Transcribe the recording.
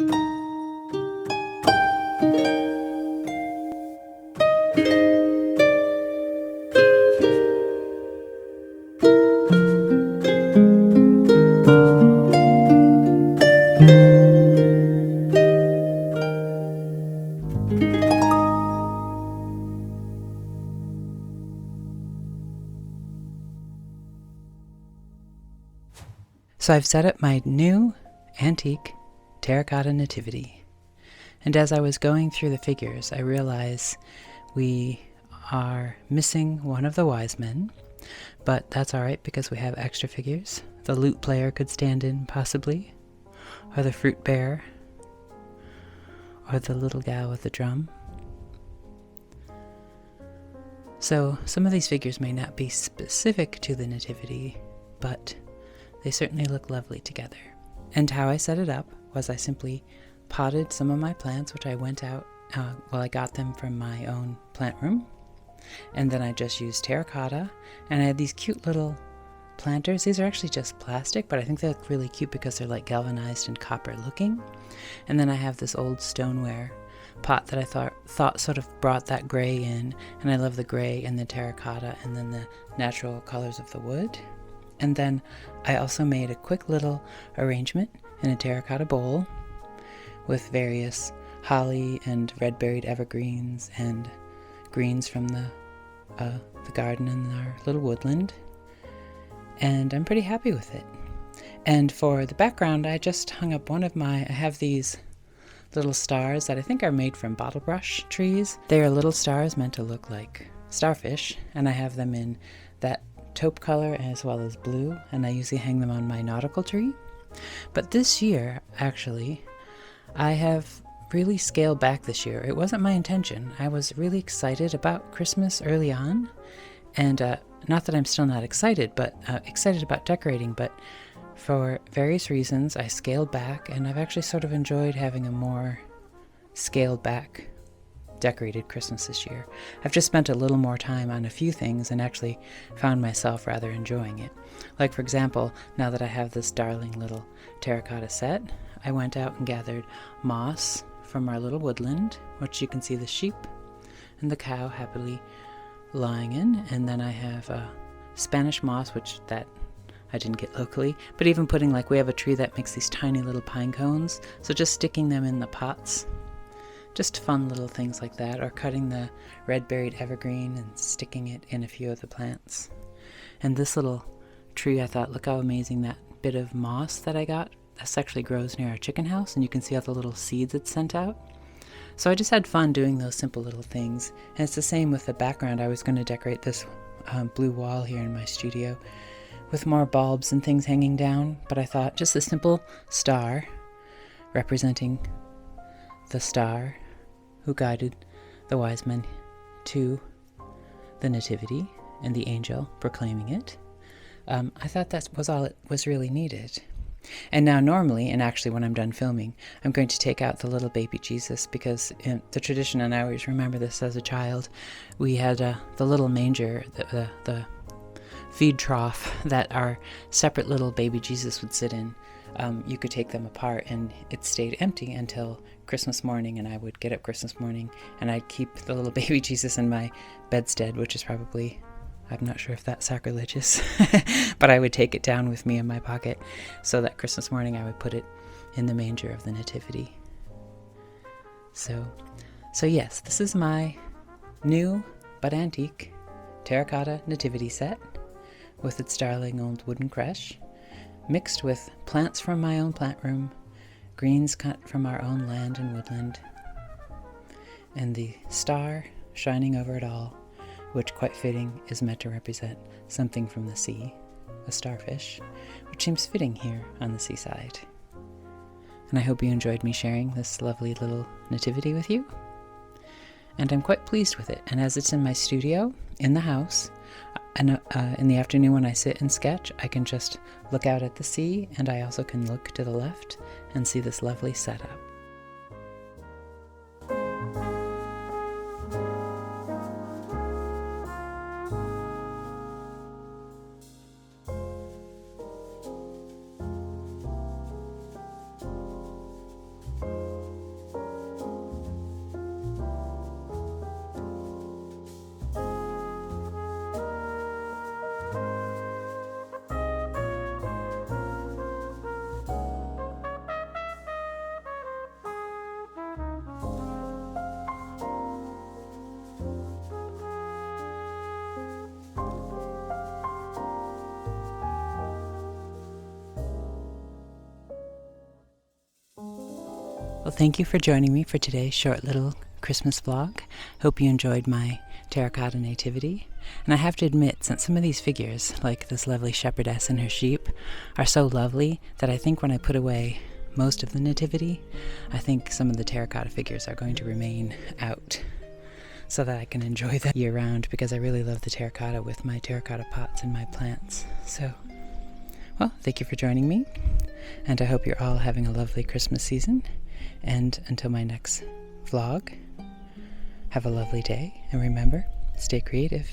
So I've set up my new antique terracotta nativity. And as I was going through the figures, I realized we are missing one of the wise men, but that's alright because we have extra figures. The lute player could stand in, possibly, or the fruit bearer, or the little gal with the drum. So some of these figures may not be specific to the nativity, but they certainly look lovely together. And how I set it up was I simply potted some of my plants, which I went out, I got them from my own plant room. And then I just used terracotta, and I had these cute little planters. These are actually just plastic, but I think they look really cute because they're like galvanized and copper looking. And then I have this old stoneware pot that I thought sort of brought that gray in, and I love the gray and the terracotta and then the natural colors of the wood. And then I also made a quick little arrangement in a terracotta bowl with various holly and red-berried evergreens and greens from the garden in our little woodland. And I'm pretty happy with it. And for the background, I just hung up I have these little stars that I think are made from bottle brush trees. They are little stars meant to look like starfish, and I have them in that taupe color as well as blue, and I usually hang them on my nautical tree. But this year, actually, I have really scaled back this year. It wasn't my intention. I was really excited about Christmas early on, and not that I'm still not excited, but excited about decorating, but for various reasons I scaled back, and I've actually sort of enjoyed having a more scaled back decorated Christmas this year. I've just spent a little more time on a few things and actually found myself rather enjoying it. Like, for example, now that I have this darling little terracotta set, I went out and gathered moss from our little woodland, which you can see the sheep and the cow happily lying in, and then I have Spanish moss, which that I didn't get locally, but even putting, like, we have a tree that makes these tiny little pine cones, so just sticking them in the pots. Just fun little things like that, or cutting the red-berried evergreen and sticking it in a few of the plants. And this little tree, I thought, look how amazing that bit of moss that I got. This actually grows near our chicken house, and you can see all the little seeds it sent out. So I just had fun doing those simple little things. And it's the same with the background. I was going to decorate this blue wall here in my studio with more bulbs and things hanging down, but I thought just a simple star representing the star who guided the wise men to the nativity and the angel proclaiming it. I thought that was all it was really needed. And now normally, and actually when I'm done filming, I'm going to take out the little baby Jesus, because in the tradition, and I always remember this as a child, we had the little manger, the feed trough that our separate little baby Jesus would sit in. You could take them apart and it stayed empty until Christmas morning, and I would get up Christmas morning and I'd keep the little baby Jesus in my bedstead, which is probably, I'm not sure if that's sacrilegious, but I would take it down with me in my pocket so that Christmas morning I would put it in the manger of the nativity. So yes, this is my new but antique terracotta nativity set with its darling old wooden creche, mixed with plants from my own plant room, greens cut from our own land and woodland, and the star shining over it all, which, quite fitting, is meant to represent something from the sea, a starfish, which seems fitting here on the seaside. And I hope you enjoyed me sharing this lovely little nativity with you. And I'm quite pleased with it. And as it's in my studio, in the house, and in the afternoon when I sit and sketch, I can just look out at the sea, and I also can look to the left and see this lovely setup. Well, thank you for joining me for today's short little Christmas vlog. Hope you enjoyed my terracotta nativity. And I have to admit, since some of these figures, like this lovely shepherdess and her sheep, are so lovely that I think when I put away most of the nativity, I think some of the terracotta figures are going to remain out so that I can enjoy them year round, because I really love the terracotta with my terracotta pots and my plants. So, well, thank you for joining me, and I hope you're all having a lovely Christmas season. And until my next vlog, have a lovely day, and remember, stay creative.